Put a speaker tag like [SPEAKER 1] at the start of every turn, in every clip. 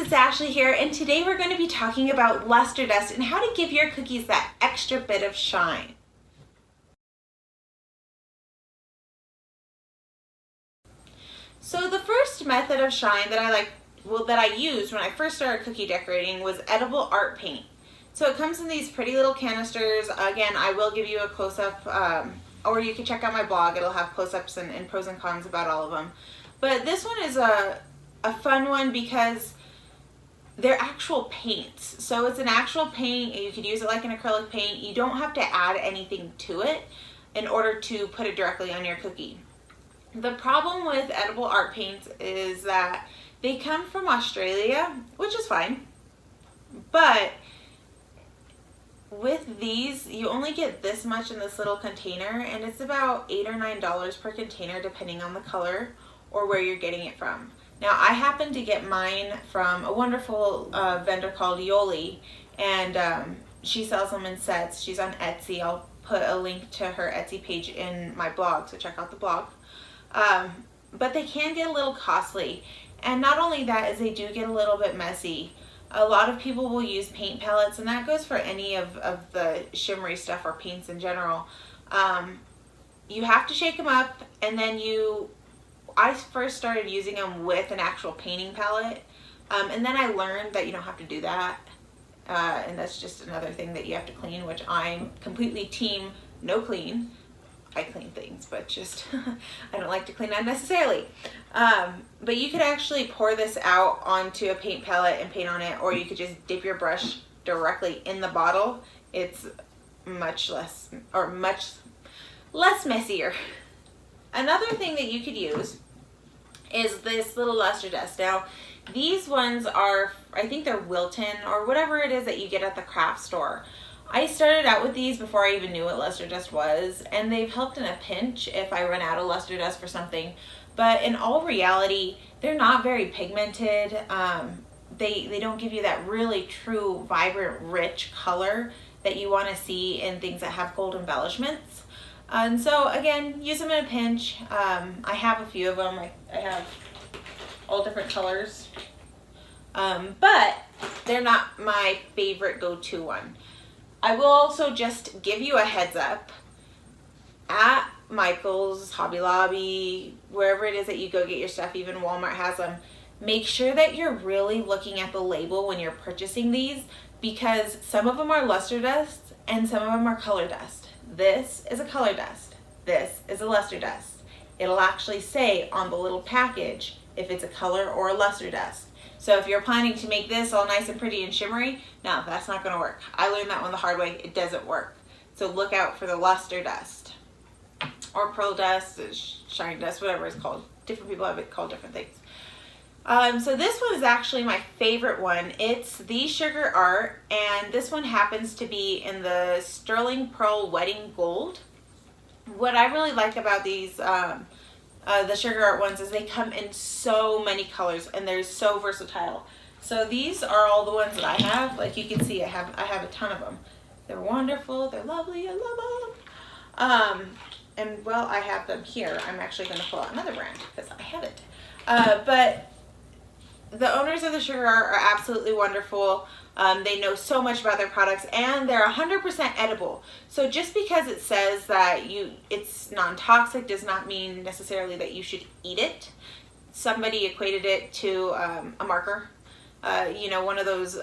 [SPEAKER 1] it's Ashley here, and today we're going to be talking about luster dust and how to give your cookies that extra bit of shine. So the first method of shine that I used when I first started cookie decorating was edible art paint. So it comes in these pretty little canisters. Again, I will give you a close-up, or you can check out my blog. It'll have close-ups and pros and cons about all of them. But this one is a fun one because they're actual paints. So it's an actual paint. You could use it like an acrylic paint. You don't have to add anything to it in order to put it directly on your cookie. The problem with edible art paints is that they come from Australia, which is fine, but with these you only get this much in this little container, and it's about $8 or $9 per container depending on the color or where you're getting it from. Now I happen to get mine from a wonderful vendor called Yoli, and she sells them in sets. She's on Etsy. I'll put a link to her Etsy page in my blog, so check out the blog. But they can get a little costly, and not only that is they do get a little bit messy. A lot of people will use paint palettes, and that goes for any of the shimmery stuff or paints in general. You have to shake them up, and then I first started using them with an actual painting palette, and then I learned that you don't have to do that, and that's just another thing that you have to clean, which I'm completely team no clean. I clean things, but just I don't like to clean unnecessarily. But you could actually pour this out onto a paint palette and paint on it, or you could just dip your brush directly in the bottle. It's much less messier. Another thing that you could use is this little luster dust. Now, these ones are, I think they're Wilton or whatever it is that you get at the craft store. I started out with these before I even knew what luster dust was, and they've helped in a pinch if I run out of luster dust for something. But in all reality, they're not very pigmented. They don't give you that really true, vibrant, rich color that you want to see in things that have gold embellishments. And so again, use them in a pinch. I have a few of them. I have all different colors, but they're not my favorite go-to one. I will also just give you a heads up, at Michael's, Hobby Lobby, wherever it is that you go get your stuff, even Walmart has them, make sure that you're really looking at the label when you're purchasing these, because some of them are luster dust and some of them are color dust. This is a color dust. This is a luster dust. It'll actually say on the little package if it's a color or a luster dust. So if you're planning to make this all nice and pretty and shimmery, no, that's not going to work. I learned that one the hard way. It doesn't work. So look out for the luster dust or pearl dust, shine dust, whatever it's called. Different people have it called different things. So this one is actually my favorite one. It's the Sugar Art, and this one happens to be in the Sterling Pearl Wedding Gold. What I really like about these the Sugar Art ones is they come in so many colors and they're so versatile. So these are all the ones that I have. Like you can see, I have a ton of them. They're wonderful. They're lovely. I love them. And well, I have them here. I'm actually going to pull out another brand because I have it. But the owners of the Sugar Art are absolutely wonderful. They know so much about their products, and they're 100% edible. So just because it says that it's non-toxic does not mean necessarily that you should eat it. Somebody equated it to a marker. One of those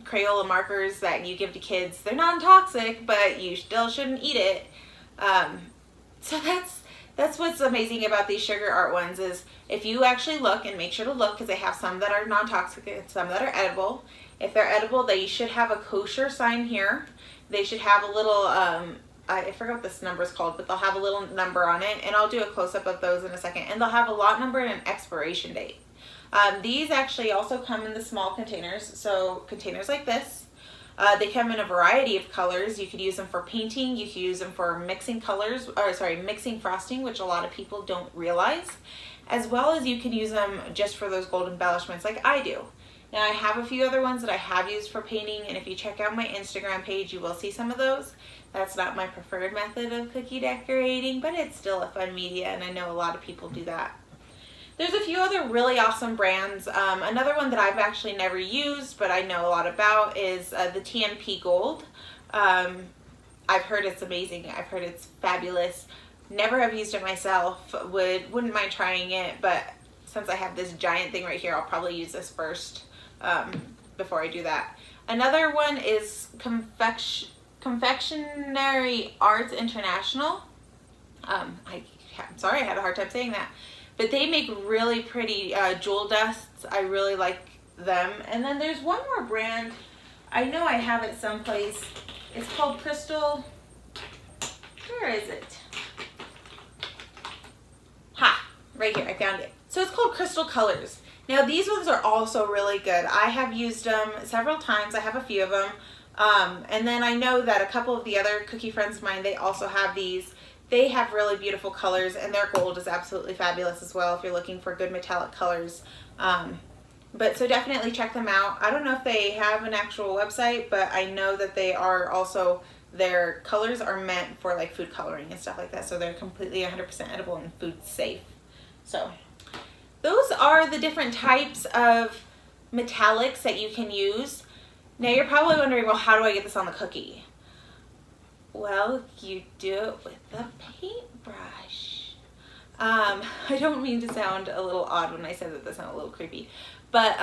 [SPEAKER 1] Crayola markers that you give to kids. They're non-toxic, but you still shouldn't eat it. So that's what's amazing about these Sugar Art ones is if you actually look, and make sure to look because they have some that are non-toxic and some that are edible. If they're edible, they should have a kosher sign here. They should have a little, I forgot what this number is called, but they'll have a little number on it, and I'll do a close-up of those in a second. And they'll have a lot number and an expiration date. These actually also come in the small containers, so containers like this. They come in a variety of colors. You could use them for painting. You could use them for mixing colors, mixing frosting, which a lot of people don't realize, as well as you can use them just for those gold embellishments like I do. Now I have a few other ones that I have used for painting, and if you check out my Instagram page, you will see some of those. That's not my preferred method of cookie decorating, but it's still a fun media, and I know a lot of people do that. There's a few other really awesome brands. Another one that I've actually never used, but I know a lot about, is the TNP Gold. I've heard it's amazing. I've heard it's fabulous. Never have used it myself. Wouldn't mind trying it, but since I have this giant thing right here, I'll probably use this first before I do that. Another one is Confectionery Arts International. I'm sorry, I had a hard time saying that. But they make really pretty jewel dusts. I really like them. And then there's one more brand. I know I have it someplace. It's called Crystal. Where is it? Ha! Right here, I found it. So it's called Crystal Colors. Now these ones are also really good. I have used them several times. I have a few of them. And then I know that a couple of the other cookie friends of mine, they also have these. They have really beautiful colors, and their gold is absolutely fabulous as well if you're looking for good metallic colors. But so definitely check them out. I don't know if they have an actual website, but I know that they are also, their colors are meant for like food coloring and stuff like that. So they're completely 100% edible and food safe. So those are the different types of metallics that you can use. Now you're probably wondering, well, how do I get this on the cookie? Well, you do it with a paintbrush. I don't mean to sound a little odd when I say that sound a little creepy, but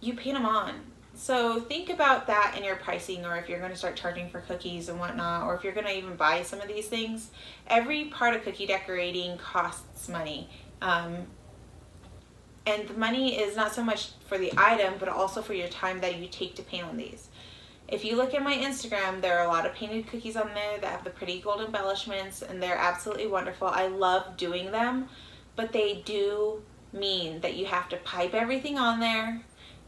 [SPEAKER 1] you paint them on. So think about that in your pricing, or if you're going to start charging for cookies and whatnot, or if you're going to even buy some of these things. Every part of cookie decorating costs money. And the money is not so much for the item, but also for your time that you take to paint on these. If you look at my Instagram, there are a lot of painted cookies on there that have the pretty gold embellishments, and they're absolutely wonderful. I love doing them, but they do mean that you have to pipe everything on there.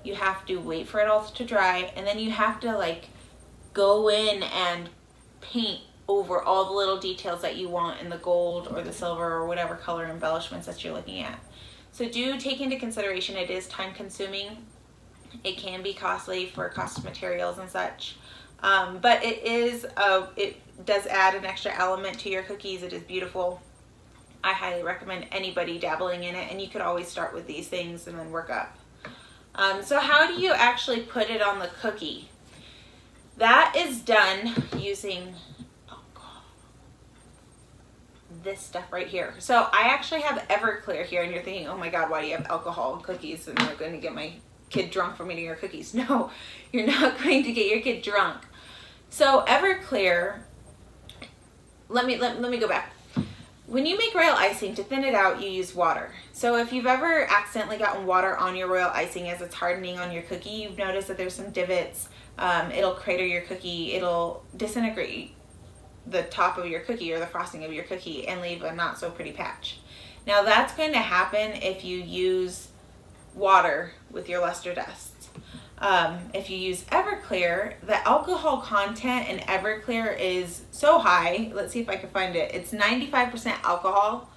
[SPEAKER 1] You have to wait for it all to dry, and then you have to like go in and paint over all the little details that you want in the gold or the silver or whatever color embellishments that you're looking at. So do take into consideration it is time consuming. It can be costly for cost of materials and such, but it does add an extra element to your cookies. It is beautiful. I highly recommend anybody dabbling in it, and you could always start with these things and then work up. So how do you actually put it on the cookie? That is done using this stuff right here. So I actually have Everclear here, and you're thinking, oh my god, why do you have alcohol and cookies, and you're going to get my kid drunk from eating your cookies? No, you're not going to get your kid drunk. So Everclear, let me go back. When you make royal icing, to thin it out, you use water. So if you've ever accidentally gotten water on your royal icing as it's hardening on your cookie, you've noticed that there's some divots. It'll crater your cookie. It'll disintegrate the top of your cookie or the frosting of your cookie and leave a not so pretty patch. Now that's going to happen if you use water with your luster dusts. If you use Everclear, the alcohol content in Everclear is so high. Let's see if I can find it. It's 95% alcohol.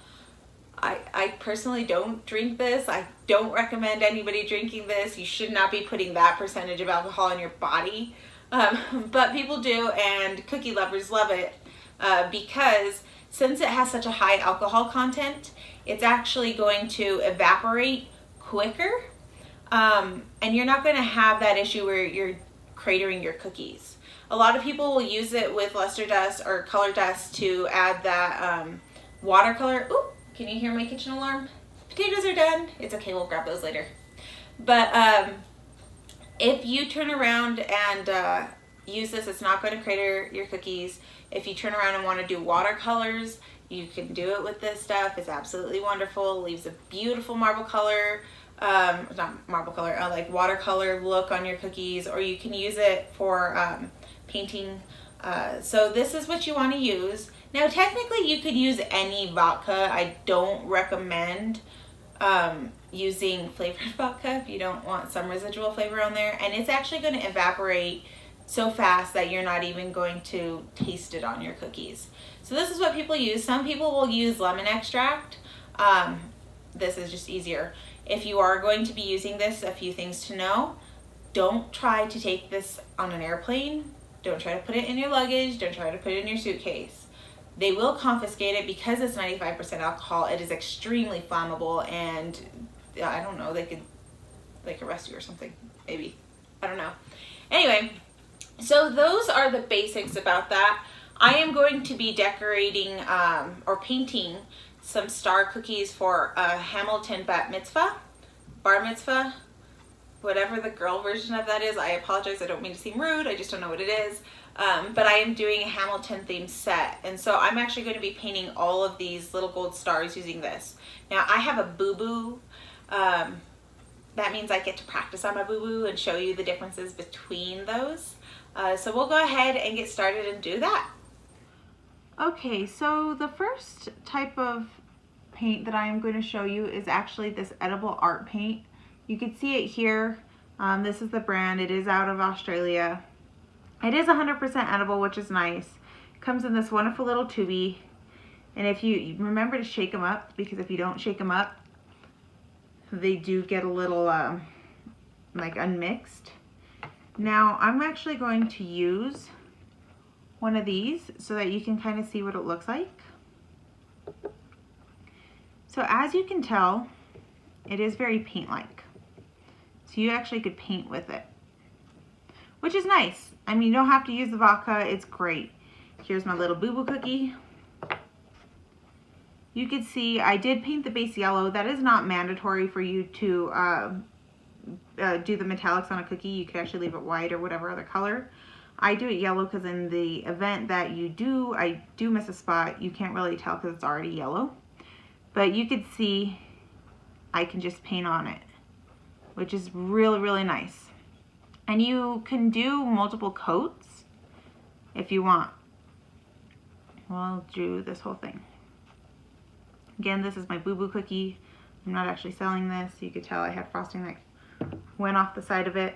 [SPEAKER 1] I personally don't drink this. I don't recommend anybody drinking this. You should not be putting that percentage of alcohol in your body. But people do, and cookie lovers love it because since it has such a high alcohol content, it's actually going to evaporate quicker. And you're not going to have that issue where you're cratering your cookies. A lot of people will use it with luster dust or color dust to add that watercolor. Ooh, can you hear my kitchen alarm? Potatoes are done. It's okay, we'll grab those later. But if you turn around and use this, it's not going to crater your cookies. If you turn around and want to do watercolors, you can do it with this stuff. It's absolutely wonderful. Leaves a beautiful marble color. Not marble color, like watercolor look on your cookies, or you can use it for painting. So this is what you want to use. Now technically you could use any vodka. I don't recommend using flavored vodka if you don't want some residual flavor on there, and it's actually going to evaporate so fast that you're not even going to taste it on your cookies. So this is what people use. Some people will use lemon extract. This is just easier. If you are going to be using this, a few things to know. Don't try to take this on an airplane. Don't try to put it in your luggage. Don't try to put it in your suitcase. They will confiscate it because it's 95% alcohol. It is extremely flammable, and I don't know, they could like arrest you or something, maybe. I don't know. Anyway, so those are the basics about that. I am going to be decorating or painting some star cookies for a Hamilton bar mitzvah, whatever the girl version of that is. I apologize, I don't mean to seem rude, I just don't know what it is. But I am doing a Hamilton themed set, and so I'm actually going to be painting all of these little gold stars using this. Now I have a boo-boo. That means I get to practice on my boo-boo and show you the differences between those. So we'll go ahead and get started and do that. Okay, so the first type of paint that I am going to show you is actually this edible art paint. You can see it here. This is the brand. It is out of Australia. It is 100% edible, which is nice. It comes in this wonderful little tubey. And if you remember to shake them up, because if you don't shake them up, they do get a little like unmixed. Now I'm actually going to use one of these so that you can kind of see what it looks like. So as you can tell, it is very paint-like. So you actually could paint with it, which is nice. I mean, you don't have to use the vodka, it's great. Here's my little boo-boo cookie. You can see I did paint the base yellow. That is not mandatory for you to do the metallics on a cookie. You could actually leave it white or whatever other color. I do it yellow because in the event that I do miss a spot, you can't really tell because it's already yellow. But you could see I can just paint on it, which is really, really nice. And you can do multiple coats if you want. Well, I'll do this whole thing. Again, this is my boo-boo cookie. I'm not actually selling this. You could tell I had frosting that went off the side of it.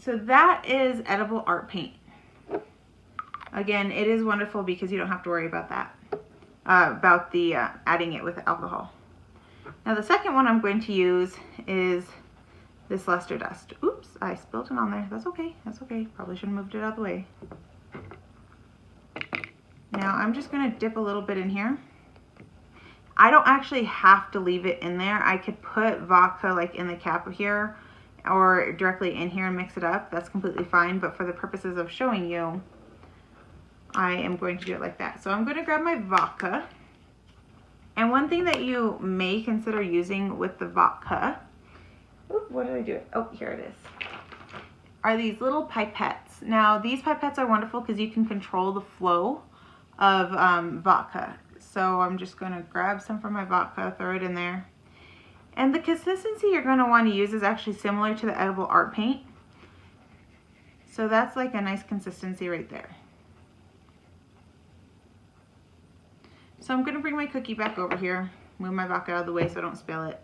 [SPEAKER 1] So that is edible art paint. Again, it is wonderful because you don't have to worry about that, about the adding it with alcohol. Now the second one I'm going to use is this luster dust. Oops, I spilled it on there. That's okay, that's okay. Probably should have moved it out of the way. Now I'm just gonna dip a little bit in here. I don't actually have to leave it in there. I could put vodka like in the cap here or directly in here and mix it up. That's completely fine, but for the purposes of showing you, I am going to do it like that. So I'm going to grab my vodka. And one thing that you may consider using with the vodka, oop, what did I do? Oh, here it is, are these little pipettes. Now these pipettes are wonderful because you can control the flow of vodka. So I'm just going to grab some from my vodka, throw it in there. And the consistency you're going to want to use is actually similar to the edible art paint. So that's like a nice consistency right there. So I'm going to bring my cookie back over here, move my vodka out of the way so I don't spill it.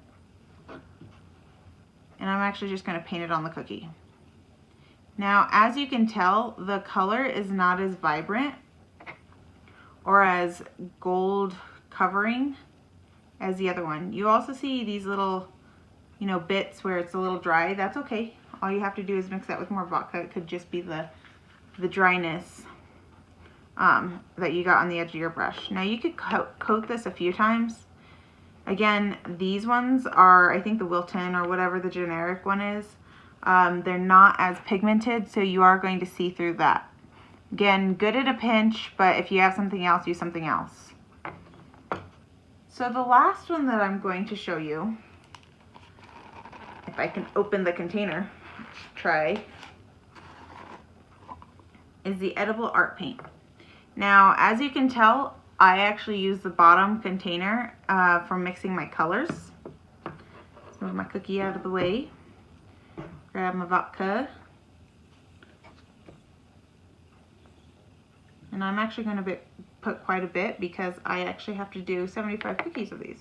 [SPEAKER 1] And I'm actually just going to paint it on the cookie. Now, as you can tell, the color is not as vibrant or as gold covering as the other one. You also see these little, you know, bits where it's a little dry. That's okay. All you have to do is mix that with more vodka. It could just be the dryness that you got on the edge of your brush. Now you could coat this a few times. Again, these ones are, I think, the Wilton or whatever the generic one is. They're not as pigmented, so you are going to see through that. Again, good in a pinch, but if you have something else, use something else. So the last one that I'm going to show you, if I can open the container, try, is the edible art paint. Now, as you can tell, I actually use the bottom container for mixing my colors. Let's move my cookie out of the way. Grab my vodka. And I'm actually going to put quite a bit because I actually have to do 75 cookies of these.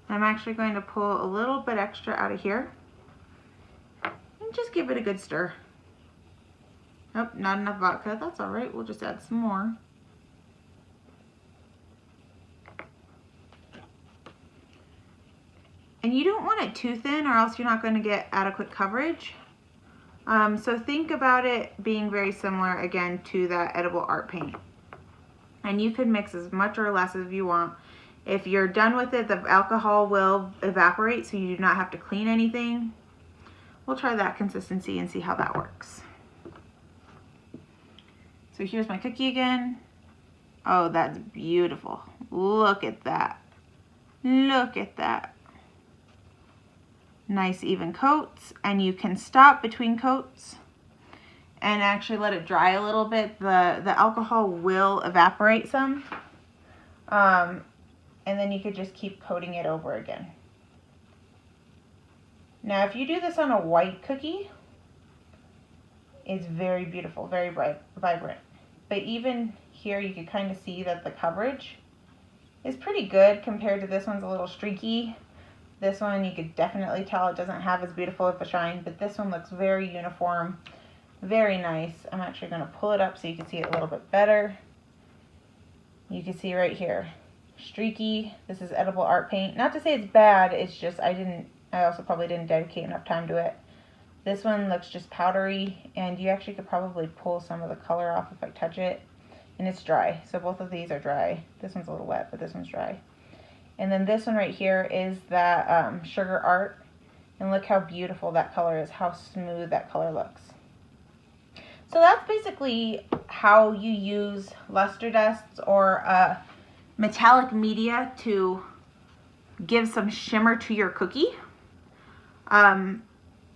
[SPEAKER 1] And I'm actually going to pull a little bit extra out of here and just give it a good stir. Oh, not enough vodka. That's all right. We'll just add some more. And you don't want it too thin or else you're not going to get adequate coverage. So think about it being very similar again to that edible art paint. And you can mix as much or less as you want. If you're done with it, the alcohol will evaporate, so you do not have to clean anything. We'll try that consistency and see how that works. So here's my cookie again. Oh, that's beautiful. Look at that. Look at that. Nice even coats, and you can stop between coats and actually let it dry a little bit. The alcohol will evaporate some. And then you could just keep coating it over again. Now, if you do this on a white cookie, it's very beautiful, very bright, vibrant. But even here, you can kind of see that the coverage is pretty good compared to this one's a little streaky. This one, you could definitely tell it doesn't have as beautiful of a shine, but this one looks very uniform, very nice. I'm actually going to pull it up so you can see it a little bit better. You can see right here, streaky. This is edible art paint. Not to say it's bad, it's just I also probably didn't dedicate enough time to it. This one looks just powdery, and you actually could probably pull some of the color off if I touch it. And it's dry, so both of these are dry. This one's a little wet, but this one's dry. And then this one right here is that sugar art. And look how beautiful that color is, how smooth that color looks. So that's basically how you use luster dusts or metallic media to give some shimmer to your cookie.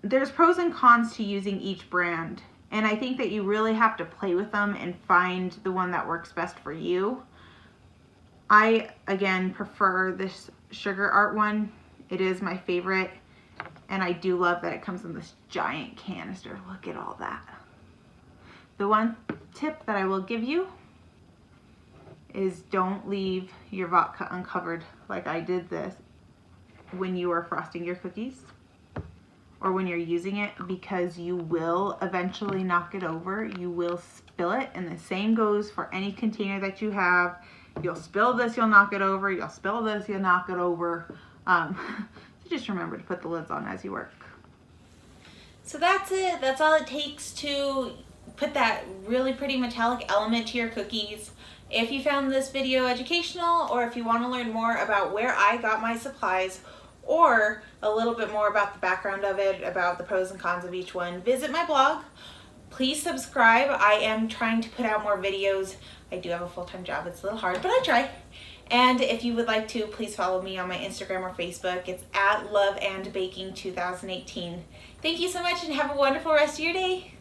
[SPEAKER 1] There's pros and cons to using each brand, and I think that you really have to play with them and find the one that works best for you. I, again, prefer this sugar art one. It is my favorite, and I do love that it comes in this giant canister. Look at all that. The one tip that I will give you is don't leave your vodka uncovered like I did this when you are frosting your cookies or when you're using it, because you will eventually knock it over. You will spill it, and the same goes for any container that you have. You'll spill this, you'll knock it over. You'll spill this, you'll knock it over. So just remember to put the lids on as you work. So that's it. That's all it takes to put that really pretty metallic element to your cookies. If you found this video educational, or if you want to learn more about where I got my supplies, or a little bit more about the background of it, about the pros and cons of each one, visit my blog. Please subscribe. I am trying to put out more videos. I do have a full-time job. It's a little hard, but I try. And if you would like to, please follow me on my Instagram or Facebook. It's at loveandbaking2018. Thank you so much, and have a wonderful rest of your day.